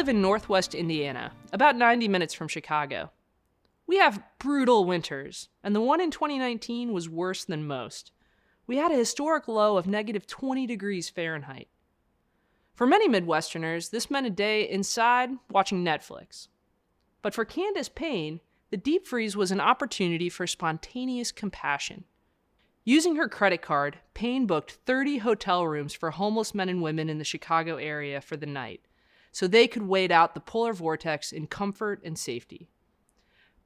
live in northwest Indiana, about 90 minutes from Chicago. We have brutal winters, and the one in 2019 was worse than most. We had a historic low of negative 20 degrees Fahrenheit. For many Midwesterners, this meant a day inside watching Netflix. But for Candace Payne, the deep freeze was an opportunity for spontaneous compassion. Using her credit card, Payne booked 30 hotel rooms for homeless men and women in the Chicago area for the night, so they could wait out the polar vortex in comfort and safety.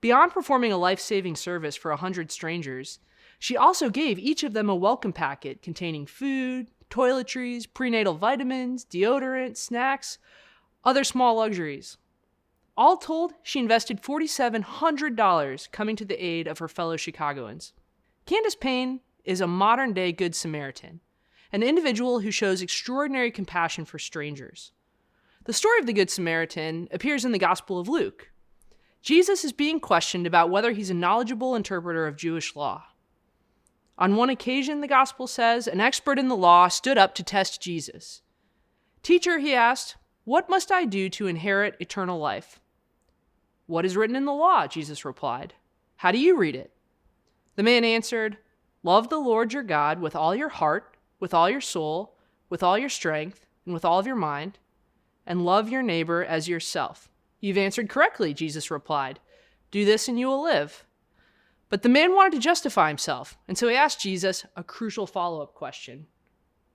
Beyond performing a life-saving service for 100 strangers, she also gave each of them a welcome packet containing food, toiletries, prenatal vitamins, deodorant, snacks, other small luxuries. All told, she invested $4,700 coming to the aid of her fellow Chicagoans. Candace Payne is a modern-day Good Samaritan, an individual who shows extraordinary compassion for strangers. The story of the Good Samaritan appears in the Gospel of Luke. Jesus is being questioned about whether he's a knowledgeable interpreter of Jewish law. On one occasion, the Gospel says, an expert in the law stood up to test Jesus. "Teacher," he asked, "what must I do to inherit eternal life?" "What is written in the law?" Jesus replied. "How do you read it?" The man answered, "Love the Lord your God with all your heart, with all your soul, with all your strength, and with all of your mind, and love your neighbor as yourself." "You've answered correctly," Jesus replied. "Do this and you will live." But the man wanted to justify himself, and so he asked Jesus a crucial follow-up question.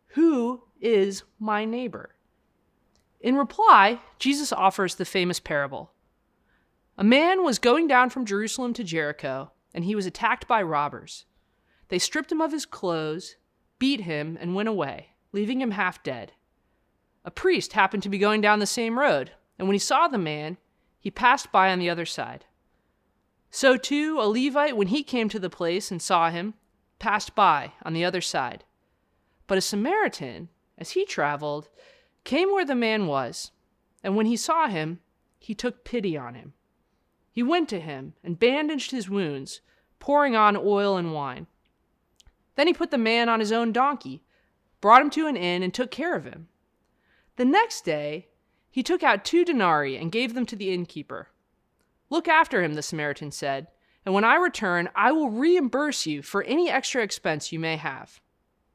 "Who is my neighbor?" In reply, Jesus offers the famous parable. A man was going down from Jerusalem to Jericho, and he was attacked by robbers. They stripped him of his clothes, beat him, and went away, leaving him half dead. A priest happened to be going down the same road, and when he saw the man, he passed by on the other side. So too, a Levite, when he came to the place and saw him, passed by on the other side. But a Samaritan, as he traveled, came where the man was, and when he saw him, he took pity on him. He went to him and bandaged his wounds, pouring on oil and wine. Then he put the man on his own donkey, brought him to an inn, and took care of him. The next day, he took out 2 denarii and gave them to the innkeeper. "Look after him," the Samaritan said, "and when I return, I will reimburse you for any extra expense you may have."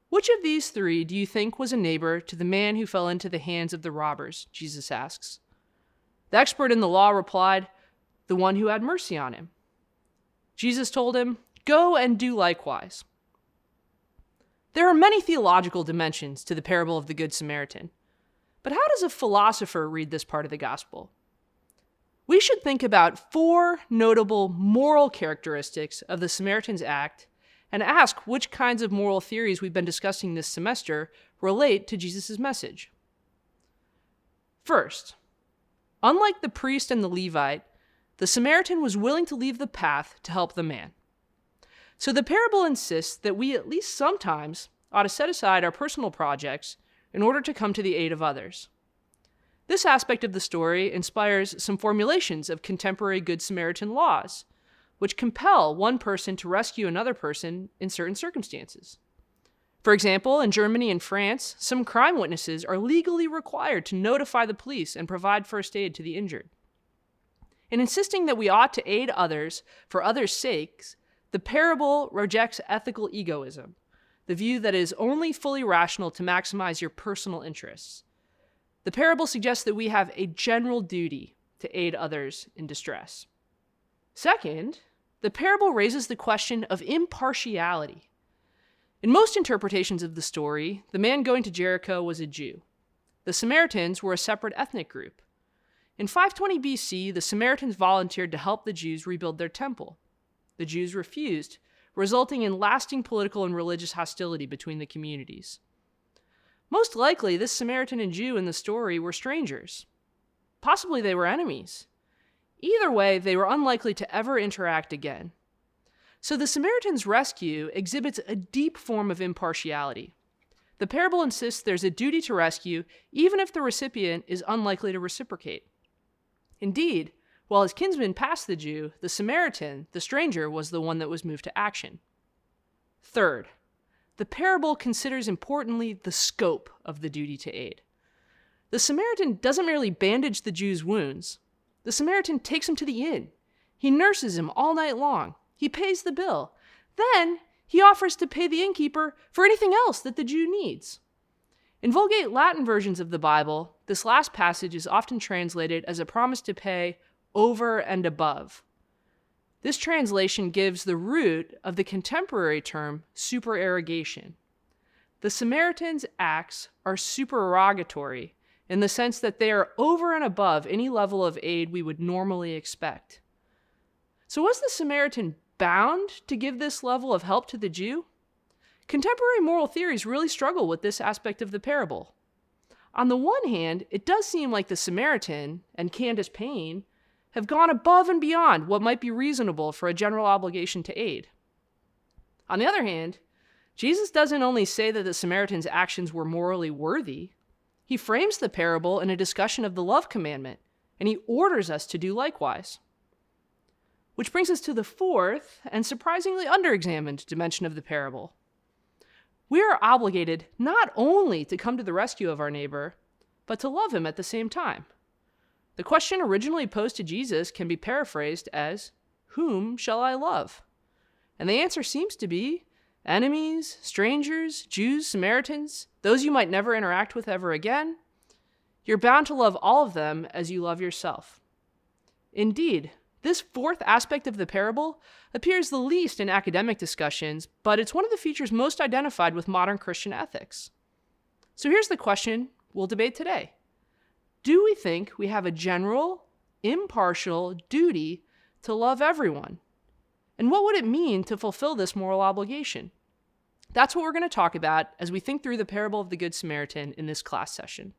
"Which of these 3 do you think was a neighbor to the man who fell into the hands of the robbers?" Jesus asks. The expert in the law replied, "The one who had mercy on him." Jesus told him, "Go and do likewise." There are many theological dimensions to the parable of the Good Samaritan. But how does a philosopher read this part of the gospel? We should think about 4 notable moral characteristics of the Samaritan's act and ask which kinds of moral theories we've been discussing this semester relate to Jesus' message. First, unlike the priest and the Levite, the Samaritan was willing to leave the path to help the man. So the parable insists that we at least sometimes ought to set aside our personal projects in order to come to the aid of others. This aspect of the story inspires some formulations of contemporary Good Samaritan laws, which compel one person to rescue another person in certain circumstances. For example, in Germany and France, some crime witnesses are legally required to notify the police and provide first aid to the injured. In insisting that we ought to aid others for others' sakes, the parable rejects ethical egoism, the view that it is only fully rational to maximize your personal interests. The parable suggests that we have a general duty to aid others in distress. Second, the parable raises the question of impartiality. In most interpretations of the story, the man going to Jericho was a Jew. The Samaritans were a separate ethnic group. In 520 BC, the Samaritans volunteered to help the Jews rebuild their temple. The Jews refused, resulting in lasting political and religious hostility between the communities. Most likely, this Samaritan and Jew in the story were strangers. Possibly they were enemies. Either way, they were unlikely to ever interact again. So the Samaritan's rescue exhibits a deep form of impartiality. The parable insists there's a duty to rescue, even if the recipient is unlikely to reciprocate. Indeed, while his kinsman passed the Jew, the Samaritan, the stranger, was the one that was moved to action. Third, the parable considers importantly the scope of the duty to aid. The Samaritan doesn't merely bandage the Jew's wounds. The Samaritan takes him to the inn. He nurses him all night long. He pays the bill. Then he offers to pay the innkeeper for anything else that the Jew needs. In Vulgate Latin versions of the Bible, this last passage is often translated as a promise to pay over and above. This translation gives the root of the contemporary term supererogation. The Samaritan's acts are supererogatory in the sense that they are over and above any level of aid we would normally expect. So was the Samaritan bound to give this level of help to the Jew? Contemporary moral theories really struggle with this aspect of the parable. On the one hand, it does seem like the Samaritan and Candace Payne have gone above and beyond what might be reasonable for a general obligation to aid. On the other hand, Jesus doesn't only say that the Samaritan's actions were morally worthy, he frames the parable in a discussion of the love commandment, and he orders us to do likewise. Which brings us to the fourth and surprisingly underexamined dimension of the parable. We are obligated not only to come to the rescue of our neighbor, but to love him at the same time. The question originally posed to Jesus can be paraphrased as, "Whom shall I love?" And the answer seems to be enemies, strangers, Jews, Samaritans, those you might never interact with ever again. You're bound to love all of them as you love yourself. Indeed, this fourth aspect of the parable appears the least in academic discussions, but it's one of the features most identified with modern Christian ethics. So here's the question we'll debate today. Do we think we have a general, impartial duty to love everyone? And what would it mean to fulfill this moral obligation? That's what we're going to talk about as we think through the parable of the Good Samaritan in this class session.